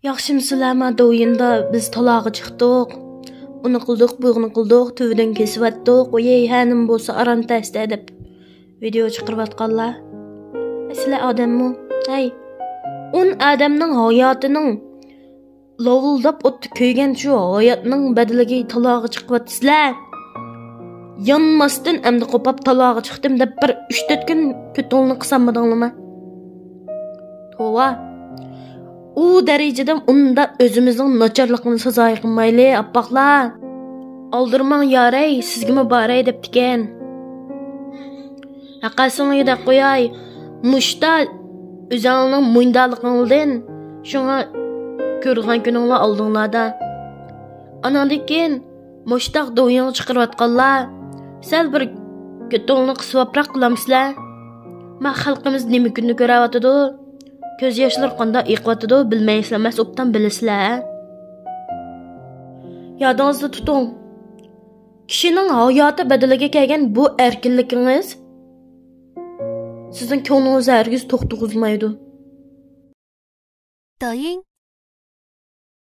Yaxshimisilarmi, do'yinda biz talog'i chiqdik. Uni qildik, buyog'ini qildik, tuvidan kesib Qo'yay, hanim bo'lsa aran tasta deb video chiqarayotganlar. Sizlar odammi? Hay. Odamning hayotining lovuldab o'tdi kuygan shu hayotning badaliga talog'i chiqyapsizlar. Yanmasdan endi qopab talog'i chiqdim deb bir 3-4 kun ko'tolni qilsamadinglarmi? Tova. U darajada unda o'zimizning nacharligini sazoy qilmayli, appoqlar. Aldirmang yaray, sizga boray debdikan. Haqasini deb qo'yay. Mushta o'zingning mo'yndaligingdan shunga ko'rgan kuninglar oldinglarda. Anandan keyin mushtaq do'ying chiqarayotganlar. Sal bir ko'tolni qisvabroq qilamsizlar. Ma xalqimiz nima kunni ko'rayotidi? Ko'z yoshlar qanday iqyotidi bilmaysizlar, mas obdan bilasizlar. Yodingizda tuting. Kishining hayoti badaliga kelgan bu erkinligingiz sizning ko'nglingizni hargiz to'xtatmaydi. 抖音